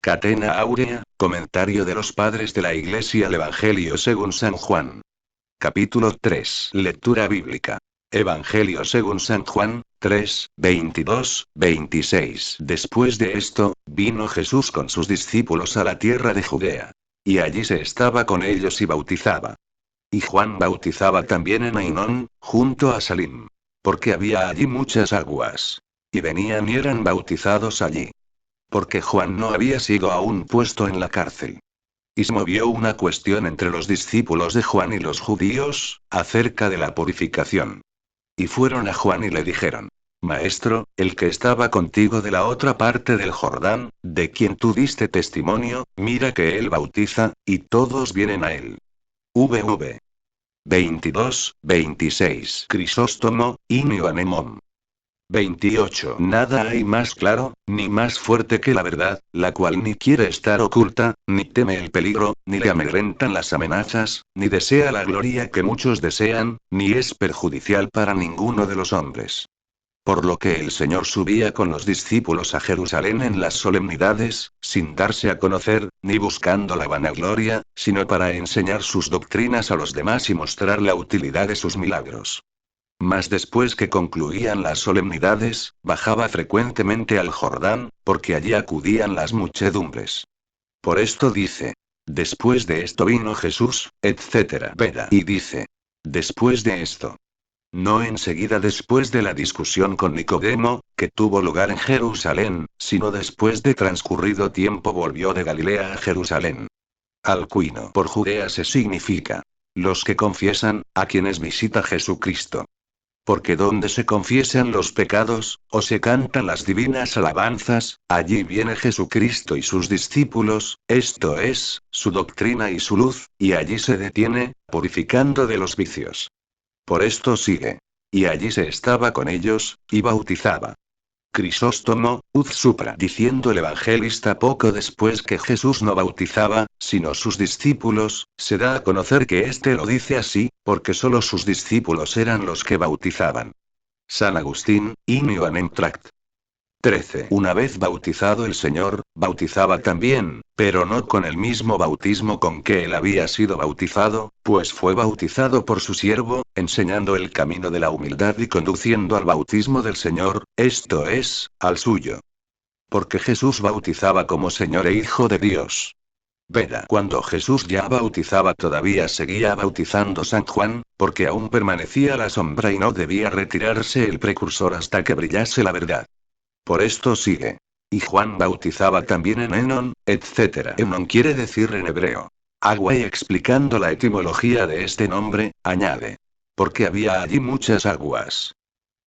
Catena Áurea, comentario de los padres de la Iglesia al Evangelio según San Juan. Capítulo 3. Lectura bíblica. Evangelio según San Juan, 3, 22, 26. Después de esto, vino Jesús con sus discípulos a la tierra de Judea. Y allí se estaba con ellos y bautizaba. Y Juan bautizaba también en Ainón, junto a Salim. Porque había allí muchas aguas. Y venían y eran bautizados allí. Porque Juan no había sido aún puesto en la cárcel. Y se movió una cuestión entre los discípulos de Juan y los judíos, acerca de la purificación. Y fueron a Juan y le dijeron: Maestro, el que estaba contigo de la otra parte del Jordán, de quien tú diste testimonio, mira que él bautiza, y todos vienen a él. VV 22, 26. Crisóstomo, Inio Anemón. 28. Nada hay más claro, ni más fuerte que la verdad, la cual ni quiere estar oculta, ni teme el peligro, ni le amedrentan las amenazas, ni desea la gloria que muchos desean, ni es perjudicial para ninguno de los hombres. Por lo que el Señor subía con los discípulos a Jerusalén en las solemnidades, sin darse a conocer, ni buscando la vanagloria, sino para enseñar sus doctrinas a los demás y mostrar la utilidad de sus milagros. Mas después que concluían las solemnidades, bajaba frecuentemente al Jordán, porque allí acudían las muchedumbres. Por esto dice: después de esto vino Jesús, etc. Veda. Y dice: después de esto. No enseguida después de la discusión con Nicodemo, que tuvo lugar en Jerusalén, sino después de transcurrido tiempo volvió de Galilea a Jerusalén. Alcuino por Judea se significa: los que confiesan, a quienes visita Jesucristo. Porque donde se confiesan los pecados, o se cantan las divinas alabanzas, allí viene Jesucristo y sus discípulos, esto es, su doctrina y su luz, y allí se detiene, purificando de los vicios. Por esto sigue. Y allí se estaba con ellos, y bautizaba. Crisóstomo, uz supra, diciendo el evangelista poco después que Jesús no bautizaba, sino sus discípulos, se da a conocer que éste lo dice así, porque solo sus discípulos eran los que bautizaban. San Agustín, Inio Anem Tract. 13. Una vez bautizado el Señor, bautizaba también, pero no con el mismo bautismo con que él había sido bautizado, pues fue bautizado por su siervo, enseñando el camino de la humildad y conduciendo al bautismo del Señor, esto es, al suyo. Porque Jesús bautizaba como Señor e Hijo de Dios. Veda. Cuando Jesús ya bautizaba todavía seguía bautizando San Juan, porque aún permanecía la sombra y no debía retirarse el precursor hasta que brillase la verdad. Por esto sigue. Y Juan bautizaba también en Enón, etc. Enón quiere decir en hebreo agua, y explicando la etimología de este nombre, añade: porque había allí muchas aguas.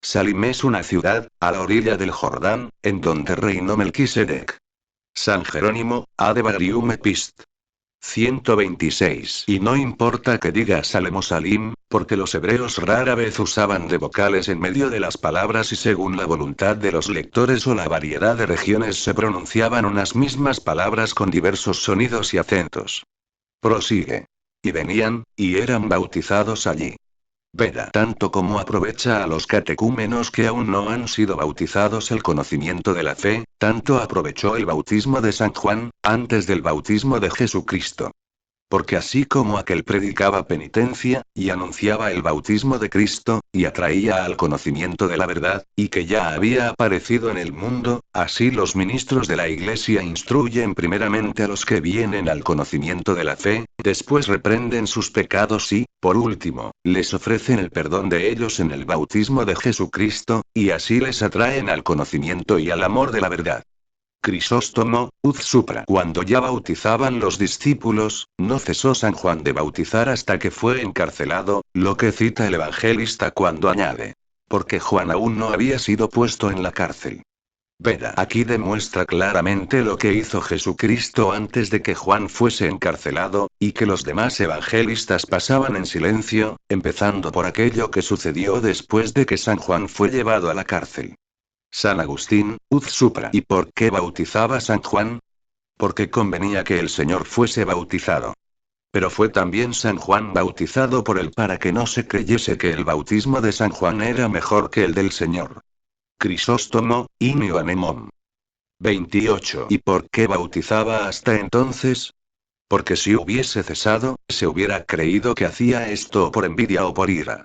Salim es una ciudad, a la orilla del Jordán, en donde reinó Melquisedec. San Jerónimo, Ad Evangelium Epist. 126. Y no importa que diga Salem o Salim, porque los hebreos rara vez usaban de vocales en medio de las palabras y según la voluntad de los lectores o la variedad de regiones se pronunciaban unas mismas palabras con diversos sonidos y acentos. Prosigue. Y venían, y eran bautizados allí. Veda. Tanto como aprovecha a los catecúmenos que aún no han sido bautizados el conocimiento de la fe, tanto aprovechó el bautismo de San Juan, antes del bautismo de Jesucristo. Porque así como aquel predicaba penitencia, y anunciaba el bautismo de Cristo, y atraía al conocimiento de la verdad, y que ya había aparecido en el mundo, así los ministros de la Iglesia instruyen primeramente a los que vienen al conocimiento de la fe, después reprenden sus pecados y, por último, les ofrecen el perdón de ellos en el bautismo de Jesucristo, y así les atraen al conocimiento y al amor de la verdad. Crisóstomo, uz supra. Cuando ya bautizaban los discípulos, no cesó San Juan de bautizar hasta que fue encarcelado, lo que cita el evangelista cuando añade: porque Juan aún no había sido puesto en la cárcel. Veda. Aquí demuestra claramente lo que hizo Jesucristo antes de que Juan fuese encarcelado, y que los demás evangelistas pasaban en silencio, empezando por aquello que sucedió después de que San Juan fue llevado a la cárcel. San Agustín, uz supra. ¿Y por qué bautizaba San Juan? Porque convenía que el Señor fuese bautizado. Pero fue también San Juan bautizado por él para que no se creyese que el bautismo de San Juan era mejor que el del Señor. Crisóstomo, Inio Anemón. 28. ¿Y por qué bautizaba hasta entonces? Porque si hubiese cesado, se hubiera creído que hacía esto por envidia o por ira.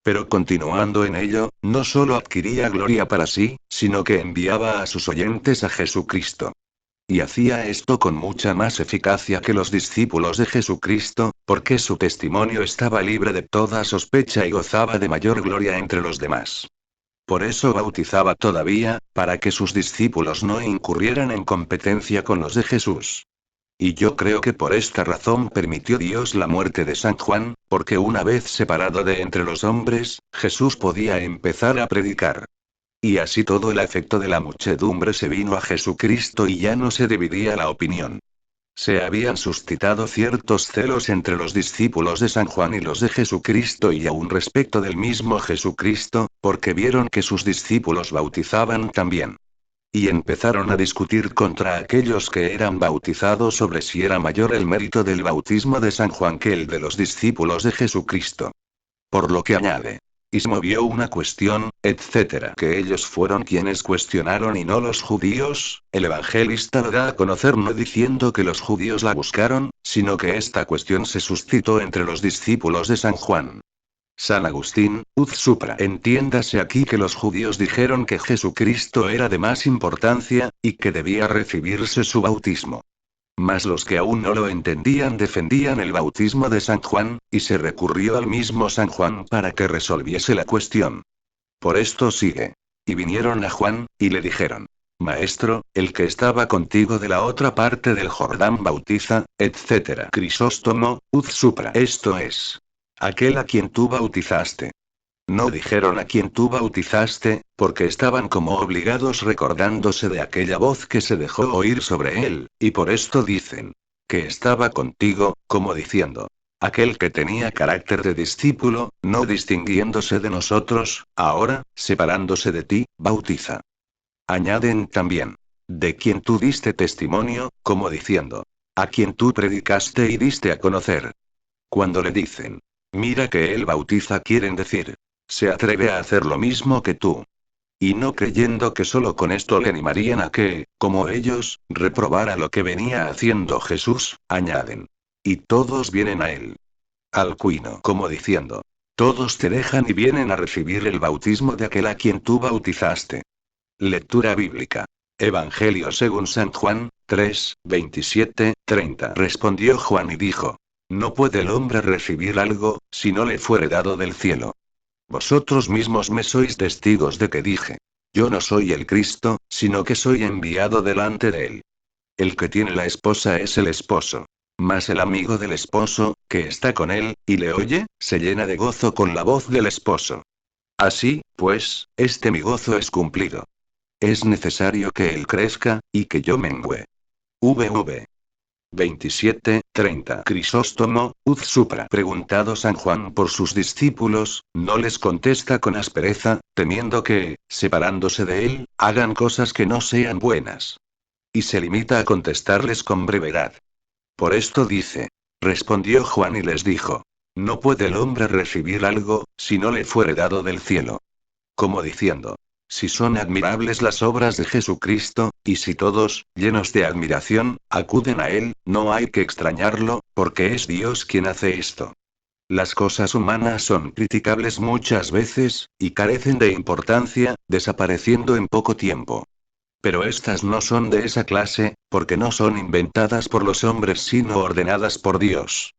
Pero continuando en ello, no solo adquiría gloria para sí, sino que enviaba a sus oyentes a Jesucristo. Y hacía esto con mucha más eficacia que los discípulos de Jesucristo, porque su testimonio estaba libre de toda sospecha y gozaba de mayor gloria entre los demás. Por eso bautizaba todavía, para que sus discípulos no incurrieran en competencia con los de Jesús. Y yo creo que por esta razón permitió Dios la muerte de San Juan, porque una vez separado de entre los hombres, Jesús podía empezar a predicar. Y así todo el afecto de la muchedumbre se vino a Jesucristo y ya no se dividía la opinión. Se habían suscitado ciertos celos entre los discípulos de San Juan y los de Jesucristo y aún respecto del mismo Jesucristo, porque vieron que sus discípulos bautizaban también. Y empezaron a discutir contra aquellos que eran bautizados sobre si era mayor el mérito del bautismo de San Juan que el de los discípulos de Jesucristo. Por lo que añade. Y se movió una cuestión, etcétera, que ellos fueron quienes cuestionaron y no los judíos. El evangelista lo da a conocer no diciendo que los judíos la buscaron, sino que esta cuestión se suscitó entre los discípulos de San Juan. San Agustín, Uz Supra. Entiéndase aquí que los judíos dijeron que Jesucristo era de más importancia, y que debía recibirse su bautismo. Mas los que aún no lo entendían defendían el bautismo de San Juan, y se recurrió al mismo San Juan para que resolviese la cuestión. Por esto sigue. Y vinieron a Juan, y le dijeron: Maestro, el que estaba contigo de la otra parte del Jordán bautiza, etc. Crisóstomo, Uz Supra. Esto es. Aquel a quien tú bautizaste. No dijeron a quien tú bautizaste, porque estaban como obligados recordándose de aquella voz que se dejó oír sobre él, y por esto dicen. Que estaba contigo, como diciendo. Aquel que tenía carácter de discípulo, no distinguiéndose de nosotros, ahora, separándose de ti, bautiza. Añaden también. De quien tú diste testimonio, como diciendo. A quien tú predicaste y diste a conocer. Cuando le dicen. Mira que él bautiza, quieren decir. Se atreve a hacer lo mismo que tú. Y no creyendo que solo con esto le animarían a que, como ellos, reprobara lo que venía haciendo Jesús, añaden. Y todos vienen a él. Alcuino, como diciendo. Todos te dejan y vienen a recibir el bautismo de aquel a quien tú bautizaste. Lectura bíblica. Evangelio según San Juan, 3, 27, 30. Respondió Juan y dijo. No puede el hombre recibir algo, si no le fuere dado del cielo. Vosotros mismos me sois testigos de que dije. Yo no soy el Cristo, sino que soy enviado delante de él. El que tiene la esposa es el esposo. Mas el amigo del esposo, que está con él, y le oye, se llena de gozo con la voz del esposo. Así, pues, mi gozo es cumplido. Es necesario que él crezca, y que yo mengüe. VV 27, 30. Crisóstomo, Uz Supra. Preguntado San Juan por sus discípulos, no les contesta con aspereza, temiendo que, separándose de él, hagan cosas que no sean buenas. Y se limita a contestarles con brevedad. Por esto dice. Respondió Juan y les dijo. No puede el hombre recibir algo, si no le fuere dado del cielo. Como diciendo. Si son admirables las obras de Jesucristo, y si todos, llenos de admiración, acuden a Él, no hay que extrañarlo, porque es Dios quien hace esto. Las cosas humanas son criticables muchas veces, y carecen de importancia, desapareciendo en poco tiempo. Pero estas no son de esa clase, porque no son inventadas por los hombres sino ordenadas por Dios.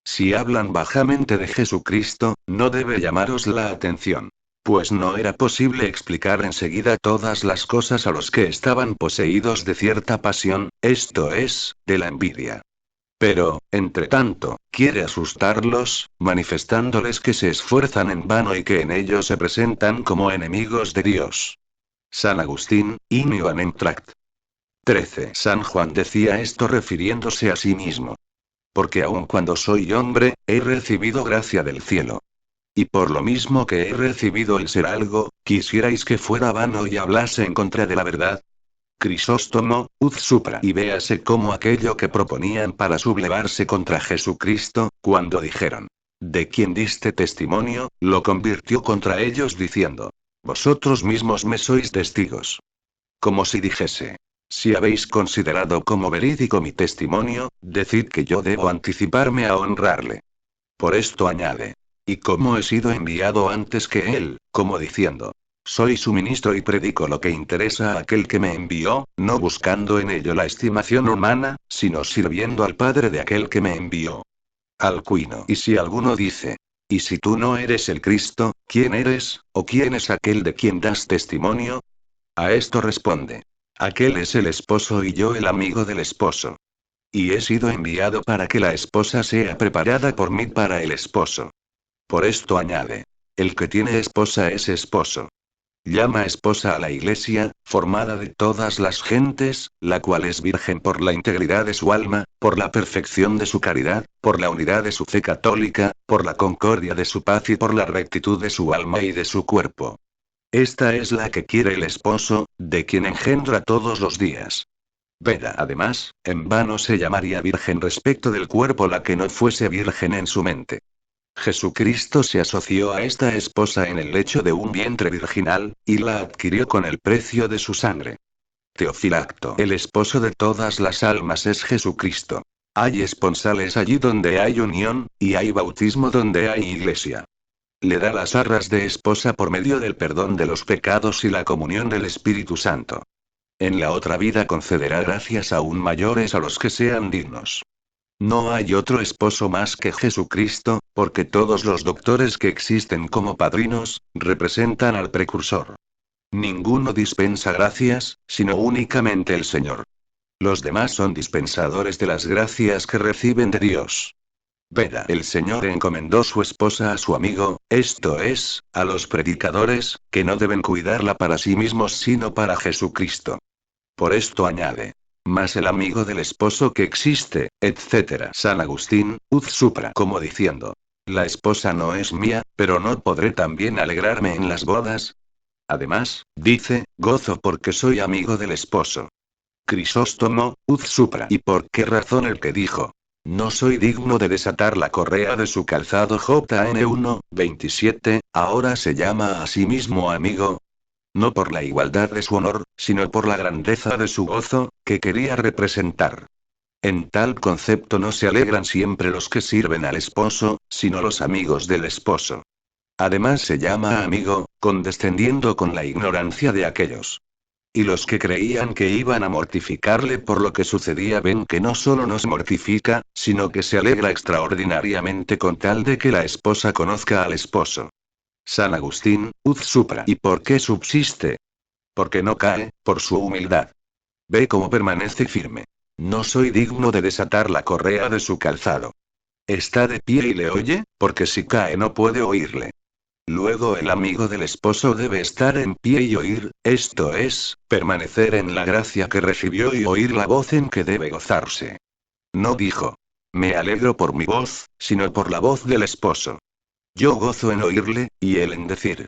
Si hablan bajamente de Jesucristo, no debe llamaros la atención. Pues no era posible explicar enseguida todas las cosas a los que estaban poseídos de cierta pasión, esto es, de la envidia. Pero, entre tanto, quiere asustarlos, manifestándoles que se esfuerzan en vano y que en ello se presentan como enemigos de Dios. San Agustín, In Tract. 13. San Juan decía esto refiriéndose a sí mismo. Porque aun cuando soy hombre, he recibido gracia del cielo. Y por lo mismo que he recibido el ser algo, quisierais que fuera vano y hablase en contra de la verdad. Crisóstomo, Uz Supra. Y véase cómo aquello que proponían para sublevarse contra Jesucristo, cuando dijeron. De quien diste testimonio, lo convirtió contra ellos diciendo. Vosotros mismos me sois testigos. Como si dijese. Si habéis considerado como verídico mi testimonio, decid que yo debo anticiparme a honrarle. Por esto añade. Y como he sido enviado antes que él, como diciendo. Soy su ministro y predico lo que interesa a aquel que me envió, no buscando en ello la estimación humana, sino sirviendo al Padre de aquel que me envió. Alcuino. Y si alguno dice. ¿Y si tú no eres el Cristo, quién eres, o quién es aquel de quien das testimonio? A esto responde. Aquel es el esposo y yo el amigo del esposo. Y he sido enviado para que la esposa sea preparada por mí para el esposo. Por esto añade. El que tiene esposa es esposo. Llama esposa a la iglesia, formada de todas las gentes, la cual es virgen por la integridad de su alma, por la perfección de su caridad, por la unidad de su fe católica, por la concordia de su paz y por la rectitud de su alma y de su cuerpo. Esta es la que quiere el esposo, de quien engendra todos los días. Veda. Además, en vano se llamaría virgen respecto del cuerpo la que no fuese virgen en su mente. Jesucristo se asoció a esta esposa en el lecho de un vientre virginal, y la adquirió con el precio de su sangre. Teofilacto. El esposo de todas las almas es Jesucristo. Hay esponsales allí donde hay unión, y hay bautismo donde hay iglesia. Le da las arras de esposa por medio del perdón de los pecados y la comunión del Espíritu Santo. En la otra vida concederá gracias aún mayores a los que sean dignos. No hay otro esposo más que Jesucristo, porque todos los doctores que existen como padrinos, representan al precursor. Ninguno dispensa gracias, sino únicamente el Señor. Los demás son dispensadores de las gracias que reciben de Dios. Veda. El Señor encomendó su esposa a su amigo, esto es, a los predicadores, que no deben cuidarla para sí mismos sino para Jesucristo. Por esto añade. Más el amigo del esposo que existe, etc. San Agustín, Uz Supra, como diciendo. La esposa no es mía, pero ¿no podré también alegrarme en las bodas? Además, dice, gozo porque soy amigo del esposo. Crisóstomo, Uz Supra. ¿Y por qué razón el que dijo? No soy digno de desatar la correa de su calzado JN 1, 27, ahora se llama a sí mismo amigo, no por la igualdad de su honor, sino por la grandeza de su gozo, que quería representar. En tal concepto no se alegran siempre los que sirven al esposo, sino los amigos del esposo. Además se llama amigo, condescendiendo con la ignorancia de aquellos. Y los que creían que iban a mortificarle por lo que sucedía ven que no solo nos mortifica, sino que se alegra extraordinariamente con tal de que la esposa conozca al esposo. San Agustín, Uz Supra. ¿Y por qué subsiste? Porque no cae, por su humildad. Ve cómo permanece firme. No soy digno de desatar la correa de su calzado. Está de pie y le oye, porque si cae no puede oírle. Luego el amigo del esposo debe estar en pie y oír, esto es, permanecer en la gracia que recibió y oír la voz en que debe gozarse. No dijo. Me alegro por mi voz, sino por la voz del esposo. Yo gozo en oírle, y él en decir.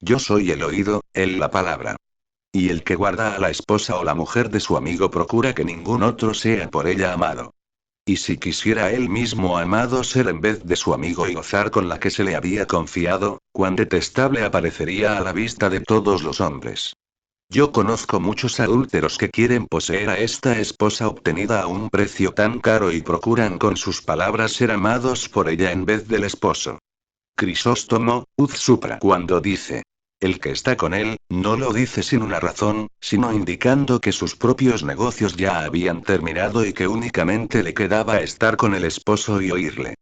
Yo soy el oído, él la palabra. Y el que guarda a la esposa o la mujer de su amigo procura que ningún otro sea por ella amado. Y si quisiera él mismo amado ser en vez de su amigo y gozar con la que se le había confiado, cuán detestable aparecería a la vista de todos los hombres. Yo conozco muchos adúlteros que quieren poseer a esta esposa obtenida a un precio tan caro y procuran con sus palabras ser amados por ella en vez del esposo. Crisóstomo, Uz Supra, cuando dice, el que está con él, no lo dice sin una razón, sino indicando que sus propios negocios ya habían terminado y que únicamente le quedaba estar con el esposo y oírle.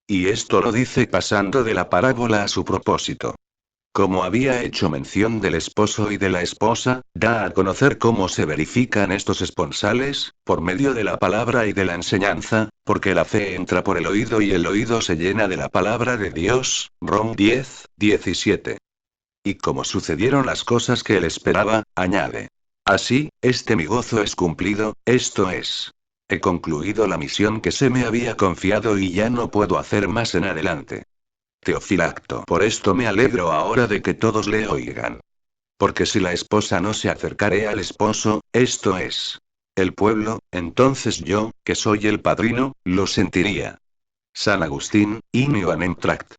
Y esto lo dice pasando de la parábola a su propósito. Como había hecho mención del esposo y de la esposa, da a conocer cómo se verifican estos esponsales, por medio de la palabra y de la enseñanza, porque la fe entra por el oído y el oído se llena de la palabra de Dios. Rom 10, 17. Y como sucedieron las cosas que él esperaba, añade. Así, este mi gozo es cumplido, esto es. He concluido la misión que se me había confiado y ya no puedo hacer más en adelante. Teofilacto. Por esto me alegro ahora de que todos le oigan. Porque si la esposa no se acercare al esposo, esto es. El pueblo, entonces yo, que soy el padrino, lo sentiría. San Agustín, Inioanem Tract.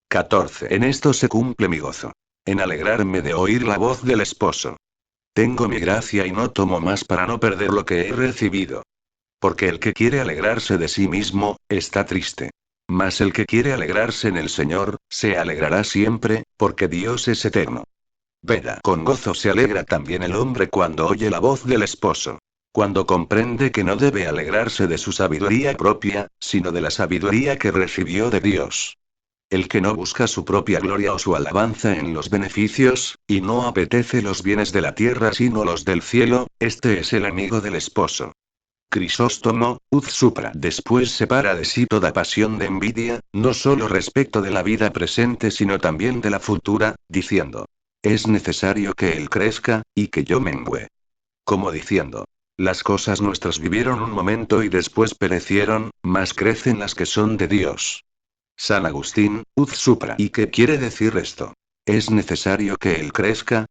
14. En esto se cumple mi gozo. En alegrarme de oír la voz del esposo. Tengo mi gracia y no tomo más para no perder lo que he recibido. Porque el que quiere alegrarse de sí mismo, está triste. Mas el que quiere alegrarse en el Señor, se alegrará siempre, porque Dios es eterno. Veda. Con gozo se alegra también el hombre cuando oye la voz del esposo. Cuando comprende que no debe alegrarse de su sabiduría propia, sino de la sabiduría que recibió de Dios. El que no busca su propia gloria o su alabanza en los beneficios, y no apetece los bienes de la tierra sino los del cielo, este es el amigo del esposo. Crisóstomo, Uz Supra. Después separa de sí toda pasión de envidia, no solo respecto de la vida presente sino también de la futura, diciendo. Es necesario que él crezca, y que yo mengüe. Como diciendo. Las cosas nuestras vivieron un momento y después perecieron, mas crecen las que son de Dios. San Agustín, Uz Supra. ¿Y qué quiere decir esto? ¿Es necesario que él crezca?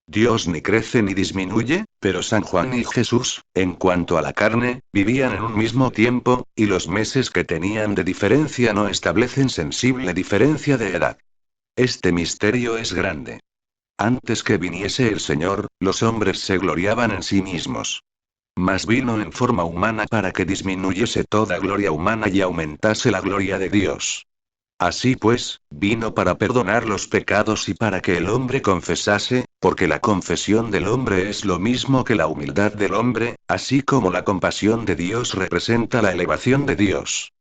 Dios ni crece ni disminuye, pero San Juan y Jesús, en cuanto a la carne, vivían en un mismo tiempo, y los meses que tenían de diferencia no establecen sensible diferencia de edad. Este misterio es grande. Antes que viniese el Señor, los hombres se gloriaban en sí mismos. Mas vino en forma humana para que disminuyese toda gloria humana y aumentase la gloria de Dios. Así pues, vino para perdonar los pecados y para que el hombre confesase, porque la confesión del hombre es lo mismo que la humildad del hombre, así como la compasión de Dios representa la elevación de Dios.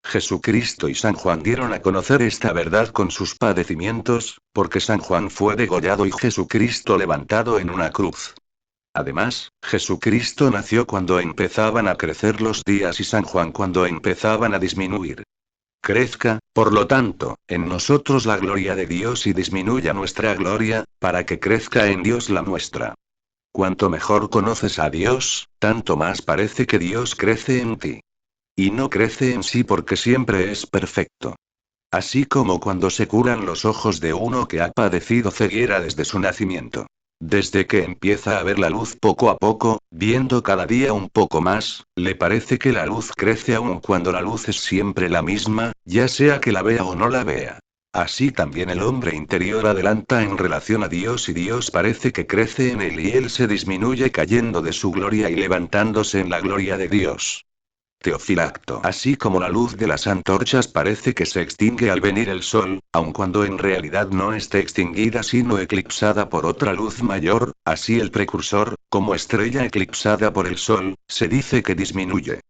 Jesucristo y San Juan dieron a conocer esta verdad con sus padecimientos, porque San Juan fue degollado y Jesucristo levantado en una cruz. Además, Jesucristo nació cuando empezaban a crecer los días y San Juan cuando empezaban a disminuir. Crezca, por lo tanto, en nosotros la gloria de Dios y disminuya nuestra gloria, para que crezca en Dios la nuestra. Cuanto mejor conoces a Dios, tanto más parece que Dios crece en ti. Y no crece en sí porque siempre es perfecto. Así como cuando se curan los ojos de uno que ha padecido ceguera desde su nacimiento. Desde que empieza a ver la luz poco a poco, viendo cada día un poco más, le parece que la luz crece aun cuando la luz es siempre la misma, ya sea que la vea o no la vea. Así también el hombre interior adelanta en relación a Dios y Dios parece que crece en él y él se disminuye cayendo de su gloria y levantándose en la gloria de Dios. Teofilacto. Así como la luz de las antorchas parece que se extingue al venir el sol, aun cuando en realidad no esté extinguida sino eclipsada por otra luz mayor, así el precursor, como estrella eclipsada por el sol, se dice que disminuye.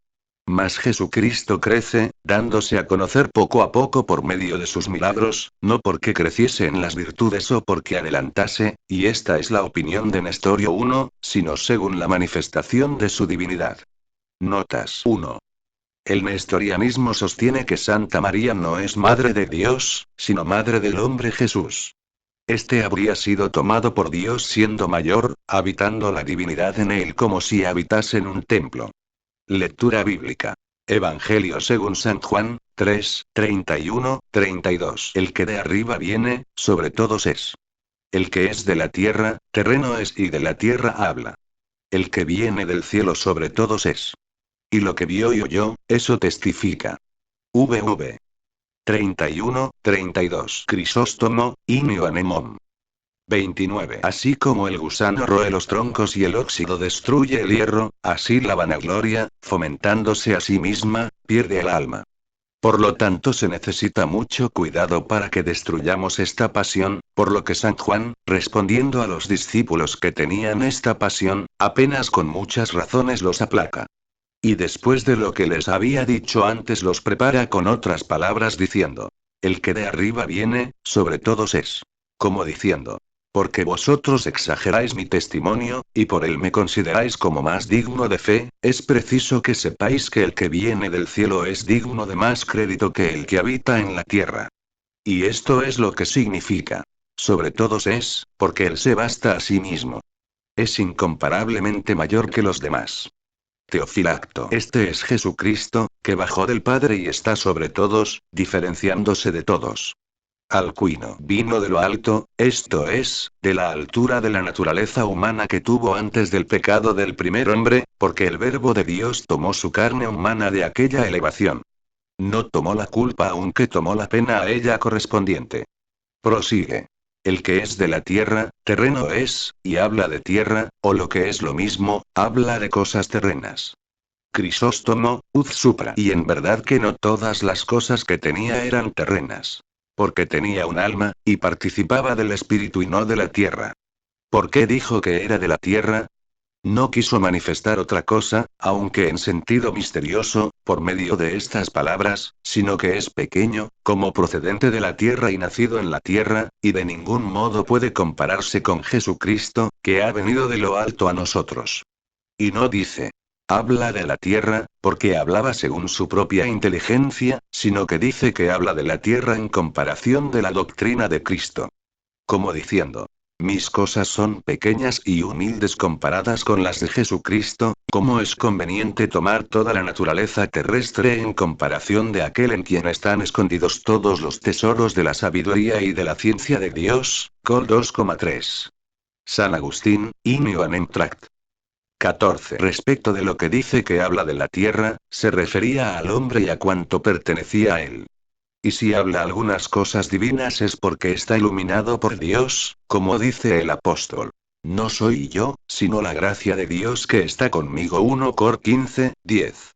Mas Jesucristo crece, dándose a conocer poco a poco por medio de sus milagros, no porque creciese en las virtudes o porque adelantase, y esta es la opinión de Nestorio I, sino según la manifestación de su divinidad. Notas 1. El nestorianismo sostiene que Santa María no es madre de Dios, sino madre del hombre Jesús. Este habría sido tomado por Dios siendo mayor, habitando la divinidad en él como si habitase en un templo. Lectura bíblica. Evangelio según San Juan, 3, 31, 32. El que de arriba viene, sobre todos es. El que es de la tierra, terreno es y de la tierra habla. El que viene del cielo sobre todos es. Y lo que vio y oyó, eso testifica. VV 31, 32. Crisóstomo, Inio Anemón. 29. Así como el gusano roe los troncos y el óxido destruye el hierro, así la vanagloria, fomentándose a sí misma, pierde el alma. Por lo tanto se necesita mucho cuidado para que destruyamos esta pasión, por lo que San Juan, respondiendo a los discípulos que tenían esta pasión, apenas con muchas razones los aplaca. Y después de lo que les había dicho antes los prepara con otras palabras diciendo. El que de arriba viene, sobre todos es. Como diciendo. Porque vosotros exageráis mi testimonio, y por él me consideráis como más digno de fe, es preciso que sepáis que el que viene del cielo es digno de más crédito que el que habita en la tierra. Y esto es lo que significa. Sobre todos es, porque él se basta a sí mismo. Es incomparablemente mayor que los demás. Teofilacto. Este es Jesucristo, que bajó del Padre y está sobre todos, diferenciándose de todos. Alcuino. Vino de lo alto, esto es, de la altura de la naturaleza humana que tuvo antes del pecado del primer hombre, porque el Verbo de Dios tomó su carne humana de aquella elevación. No tomó la culpa aunque tomó la pena a ella correspondiente. Prosigue. El que es de la tierra, terreno es, y habla de tierra, o lo que es lo mismo, habla de cosas terrenas. Crisóstomo, uz supra. Y en verdad que no todas las cosas que tenía eran terrenas. Porque tenía un alma, y participaba del espíritu y no de la tierra. ¿Por qué dijo que era de la tierra? No quiso manifestar otra cosa, aunque en sentido misterioso, por medio de estas palabras, sino que es pequeño, como procedente de la tierra y nacido en la tierra, y de ningún modo puede compararse con Jesucristo, que ha venido de lo alto a nosotros. Y no dice, habla de la tierra, porque hablaba según su propia inteligencia, sino que dice que habla de la tierra en comparación de la doctrina de Cristo. Como diciendo, mis cosas son pequeñas y humildes comparadas con las de Jesucristo, ¿cómo es conveniente tomar toda la naturaleza terrestre en comparación de aquel en quien están escondidos todos los tesoros de la sabiduría y de la ciencia de Dios? Col 2,3. San Agustín, Inioanem Tract. 14. Respecto de lo que dice que habla de la tierra, se refería al hombre y a cuanto pertenecía a él. Y si habla algunas cosas divinas es porque está iluminado por Dios, como dice el apóstol. No soy yo, sino la gracia de Dios que está conmigo. 1 Cor 15, 10.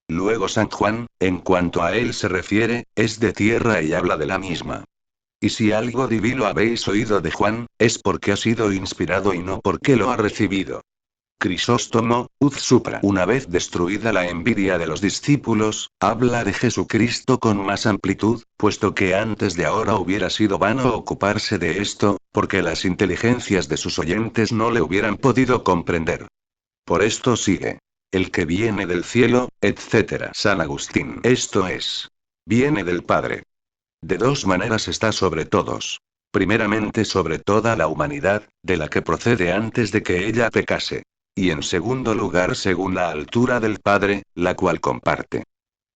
Luego San Juan, en cuanto a él se refiere, es de tierra y habla de la misma. Y si algo divino habéis oído de Juan, es porque ha sido inspirado y no porque lo ha recibido. Crisóstomo, uz supra. Una vez destruida la envidia de los discípulos, habla de Jesucristo con más amplitud, puesto que antes de ahora hubiera sido vano ocuparse de esto, porque las inteligencias de sus oyentes no le hubieran podido comprender. Por esto sigue. El que viene del cielo, etc. San Agustín. Esto es. Viene del Padre. De dos maneras está sobre todos. Primeramente sobre toda la humanidad, de la que procede antes de que ella pecase. Y en segundo lugar según la altura del Padre, la cual comparte.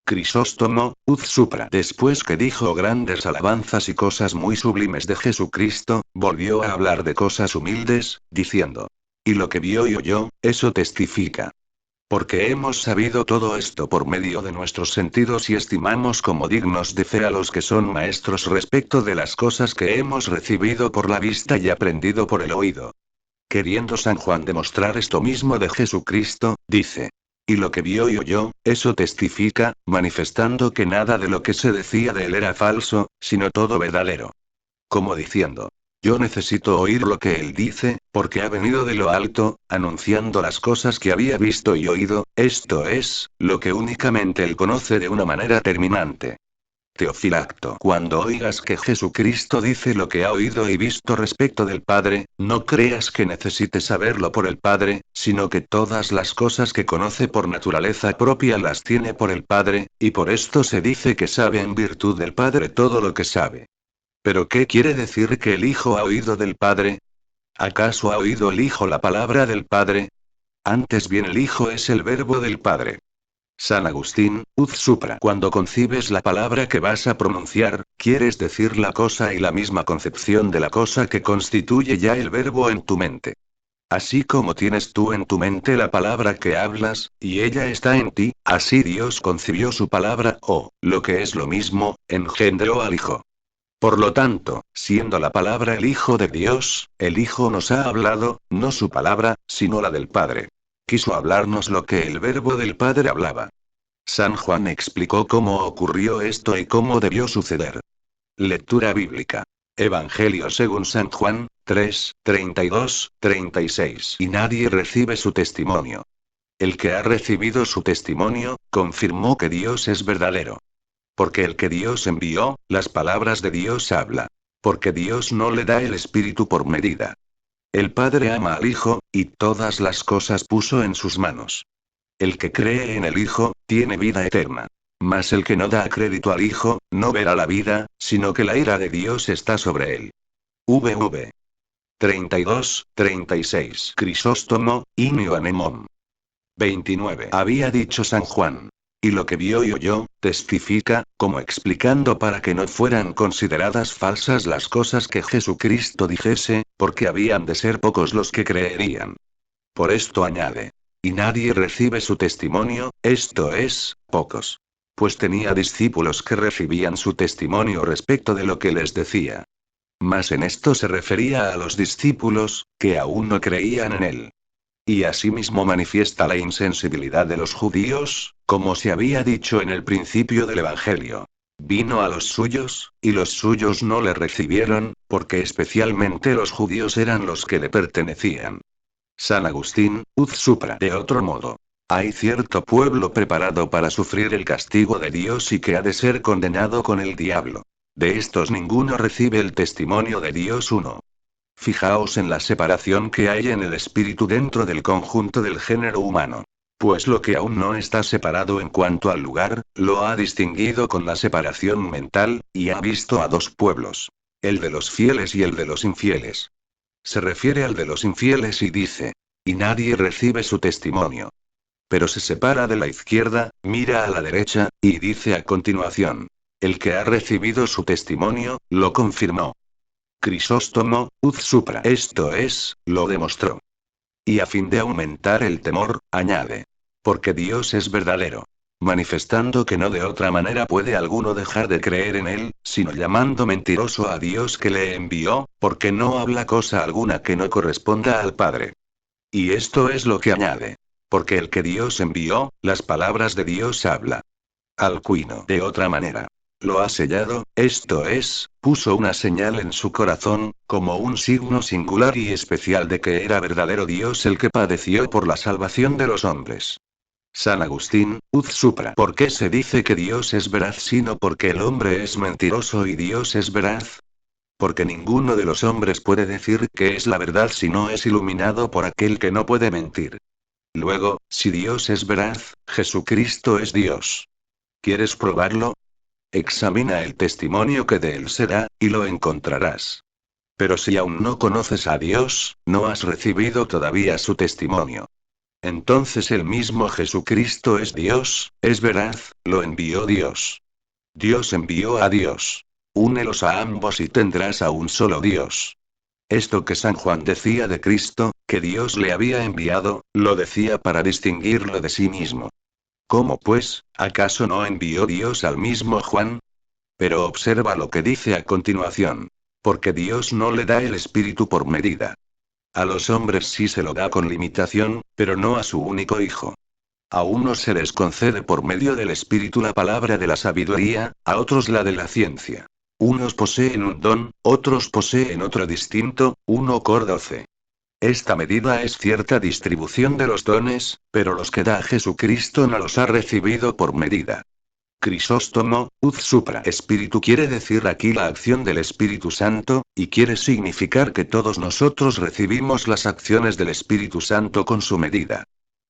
Crisóstomo, uz supra. Después que dijo grandes alabanzas y cosas muy sublimes de Jesucristo, volvió a hablar de cosas humildes, diciendo. Y lo que vio y oyó, eso testifica. Porque hemos sabido todo esto por medio de nuestros sentidos y estimamos como dignos de fe a los que son maestros respecto de las cosas que hemos recibido por la vista y aprendido por el oído. Queriendo San Juan demostrar esto mismo de Jesucristo, dice. Y lo que vio y oyó, eso testifica, manifestando que nada de lo que se decía de él era falso, sino todo verdadero. Como diciendo. Yo necesito oír lo que él dice, porque ha venido de lo alto, anunciando las cosas que había visto y oído, esto es, lo que únicamente él conoce de una manera terminante. Teofilacto. Cuando oigas que Jesucristo dice lo que ha oído y visto respecto del Padre, no creas que necesite saberlo por el Padre, sino que todas las cosas que conoce por naturaleza propia las tiene por el Padre, y por esto se dice que sabe en virtud del Padre todo lo que sabe. ¿Pero qué quiere decir que el Hijo ha oído del Padre? ¿Acaso ha oído el Hijo la palabra del Padre? Antes bien el Hijo es el verbo del Padre. San Agustín, uz supra. Cuando concibes la palabra que vas a pronunciar, quieres decir la cosa y la misma concepción de la cosa que constituye ya el verbo en tu mente. Así como tienes tú en tu mente la palabra que hablas, y ella está en ti, así Dios concibió su palabra, o, lo que es lo mismo, engendró al Hijo. Por lo tanto, siendo la palabra el Hijo de Dios, el Hijo nos ha hablado, no su palabra, sino la del Padre. Quiso hablarnos lo que el verbo del Padre hablaba. San Juan explicó cómo ocurrió esto y cómo debió suceder. Lectura bíblica. Evangelio según San Juan, 3, 32, 36. Y nadie recibe su testimonio. El que ha recibido su testimonio, confirmó que Dios es verdadero. Porque el que Dios envió, las palabras de Dios habla. Porque Dios no le da el Espíritu por medida. El Padre ama al Hijo, y todas las cosas puso en sus manos. El que cree en el Hijo, tiene vida eterna. Mas el que no da crédito al Hijo, no verá la vida, sino que la ira de Dios está sobre él. VV 32, 36. Crisóstomo, Inio Anemón. 29. Había dicho San Juan. Y lo que vio y oyó, testifica, como explicando para que no fueran consideradas falsas las cosas que Jesucristo dijese, porque habían de ser pocos los que creerían. Por esto añade. Y nadie recibe su testimonio, esto es, pocos. Pues tenía discípulos que recibían su testimonio respecto de lo que les decía. Mas en esto se refería a los discípulos, que aún no creían en él. Y asimismo manifiesta la insensibilidad de los judíos, como se había dicho en el principio del Evangelio. Vino a los suyos, y los suyos no le recibieron, porque especialmente los judíos eran los que le pertenecían. San Agustín, uz supra. De otro modo, hay cierto pueblo preparado para sufrir el castigo de Dios y que ha de ser condenado con el diablo. De estos ninguno recibe el testimonio de Dios uno. Fijaos en la separación que hay en el espíritu dentro del conjunto del género humano. Pues lo que aún no está separado en cuanto al lugar, lo ha distinguido con la separación mental, y ha visto a dos pueblos. El de los fieles y el de los infieles. Se refiere al de los infieles y dice, y nadie recibe su testimonio. Pero se separa de la izquierda, mira a la derecha, y dice a continuación, el que ha recibido su testimonio, lo confirmó. Crisóstomo, uz supra. Esto es, lo demostró. Y a fin de aumentar el temor, añade. Porque Dios es verdadero. Manifestando que no de otra manera puede alguno dejar de creer en él, sino llamando mentiroso a Dios que le envió, porque no habla cosa alguna que no corresponda al Padre. Y esto es lo que añade. Porque el que Dios envió, las palabras de Dios habla. Alcuino. De otra manera. Lo ha sellado, esto es, puso una señal en su corazón, como un signo singular y especial de que era verdadero Dios el que padeció por la salvación de los hombres. San Agustín, uz supra. ¿Por qué se dice que Dios es veraz sino porque el hombre es mentiroso y Dios es veraz? Porque ninguno de los hombres puede decir que es la verdad si no es iluminado por aquel que no puede mentir. Luego, si Dios es veraz, Jesucristo es Dios. ¿Quieres probarlo? Examina el testimonio que de él se da, y lo encontrarás. Pero si aún no conoces a Dios, no has recibido todavía su testimonio. Entonces el mismo Jesucristo es Dios, es veraz, lo envió Dios. Dios envió a Dios. Únelos a ambos y tendrás a un solo Dios. Esto que San Juan decía de Cristo, que Dios le había enviado, lo decía para distinguirlo de sí mismo. ¿Cómo pues, acaso no envió Dios al mismo Juan? Pero observa lo que dice a continuación. Porque Dios no le da el Espíritu por medida. A los hombres sí se lo da con limitación, pero no a su único Hijo. A unos se les concede por medio del Espíritu la palabra de la sabiduría, a otros la de la ciencia. Unos poseen un don, otros poseen otro distinto, 1 Cor 12. Esta medida es cierta distribución de los dones, pero los que da Jesucristo no los ha recibido por medida. Crisóstomo, uz supra. Espíritu quiere decir aquí la acción del Espíritu Santo, y quiere significar que todos nosotros recibimos las acciones del Espíritu Santo con su medida.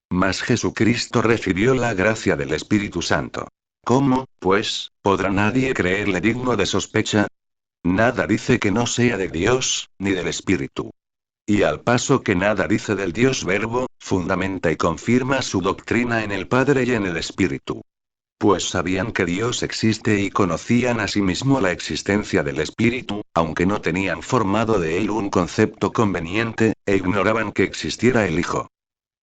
Mas Jesucristo recibió la gracia del Espíritu Santo. ¿Cómo, pues, podrá nadie creerle digno de sospecha? Nada dice que no sea de Dios, ni del Espíritu. Y al paso que nada dice del Dios Verbo, fundamenta y confirma su doctrina en el Padre y en el Espíritu. Pues sabían que Dios existe y conocían asimismo la existencia del Espíritu, aunque no tenían formado de él un concepto conveniente, e ignoraban que existiera el Hijo.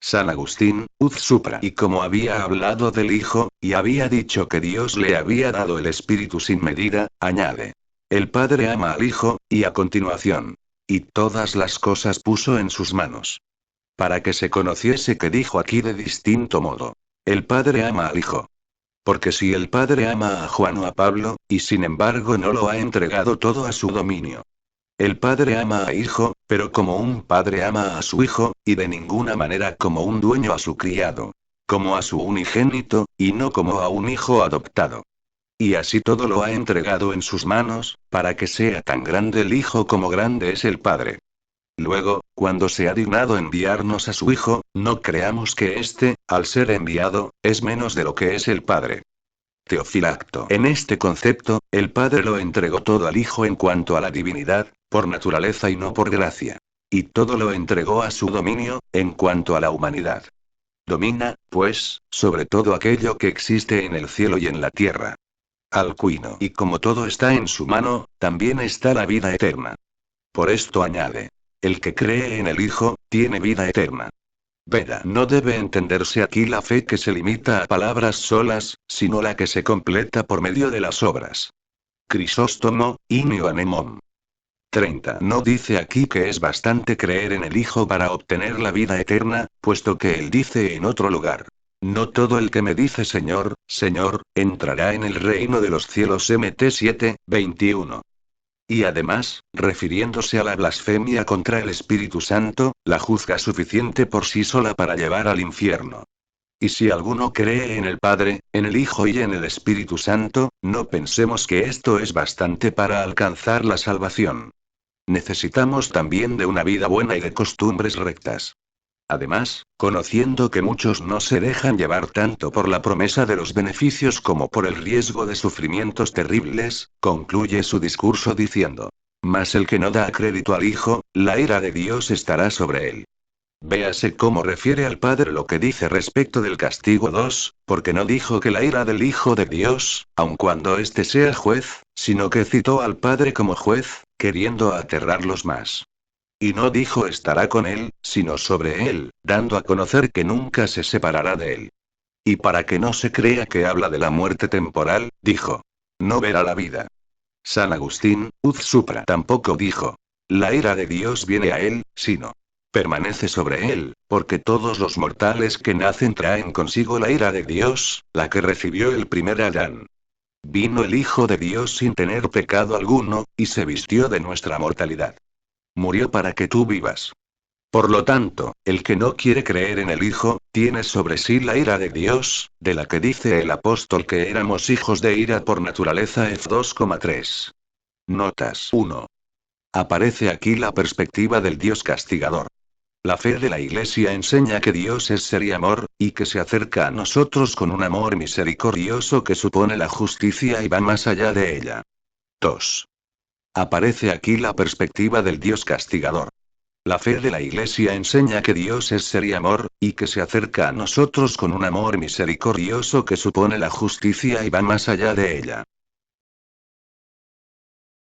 San Agustín, uz supra. Y como había hablado del Hijo, y había dicho que Dios le había dado el Espíritu sin medida, añade. El Padre ama al Hijo, y a continuación. Y todas las cosas puso en sus manos. Para que se conociese que dijo aquí de distinto modo. El Padre ama al Hijo. Porque si el Padre ama a Juan o a Pablo, y sin embargo no lo ha entregado todo a su dominio. El Padre ama a Hijo, pero como un padre ama a su Hijo, y de ninguna manera como un dueño a su criado. Como a su unigénito, y no como a un hijo adoptado. Y así todo lo ha entregado en sus manos, para que sea tan grande el Hijo como grande es el Padre. Luego, cuando se ha dignado enviarnos a su Hijo, no creamos que éste, al ser enviado, es menos de lo que es el Padre. Teofilacto. En este concepto, el Padre lo entregó todo al Hijo en cuanto a la divinidad, por naturaleza y no por gracia. Y todo lo entregó a su dominio, en cuanto a la humanidad. Domina, pues, sobre todo aquello que existe en el cielo y en la tierra. Alcuino. Y como todo está en su mano, también está la vida eterna. Por esto añade. El que cree en el Hijo, tiene vida eterna. Veda. No debe entenderse aquí la fe que se limita a palabras solas, sino la que se completa por medio de las obras. Crisóstomo, inio anemon. 30. No dice aquí que es bastante creer en el Hijo para obtener la vida eterna, puesto que él dice en otro lugar. No todo el que me dice Señor, Señor, entrará en el reino de los cielos. Mt 7, 21. Y además, refiriéndose a la blasfemia contra el Espíritu Santo, la juzga suficiente por sí sola para llevar al infierno. Y si alguno cree en el Padre, en el Hijo y en el Espíritu Santo, no pensemos que esto es bastante para alcanzar la salvación. Necesitamos también de una vida buena y de costumbres rectas. Además, conociendo que muchos no se dejan llevar tanto por la promesa de los beneficios como por el riesgo de sufrimientos terribles, concluye su discurso diciendo: mas el que no da crédito al Hijo, la ira de Dios estará sobre él. Véase cómo refiere al Padre lo que dice respecto del castigo 2, porque no dijo que la ira del Hijo de Dios, aun cuando éste sea juez, sino que citó al Padre como juez, queriendo aterrarlos más. Y no dijo estará con él, sino sobre él, dando a conocer que nunca se separará de él. Y para que no se crea que habla de la muerte temporal, dijo: no verá la vida. San Agustín, Uz Supra, tampoco dijo: la ira de Dios viene a él, sino: permanece sobre él, porque todos los mortales que nacen traen consigo la ira de Dios, la que recibió el primer Adán. Vino el Hijo de Dios sin tener pecado alguno, y se vistió de nuestra mortalidad. Murió para que tú vivas. Por lo tanto, el que no quiere creer en el Hijo, tiene sobre sí la ira de Dios, de la que dice el apóstol que éramos hijos de ira por naturaleza. F 2,3. Notas 1. Aparece aquí la perspectiva del Dios castigador. La fe de la Iglesia enseña que Dios es ser y amor, y que se acerca a nosotros con un amor misericordioso que supone la justicia y va más allá de ella. 2. Aparece aquí la perspectiva del Dios castigador. La fe de la Iglesia enseña que Dios es ser y amor, y que se acerca a nosotros con un amor misericordioso que supone la justicia y va más allá de ella.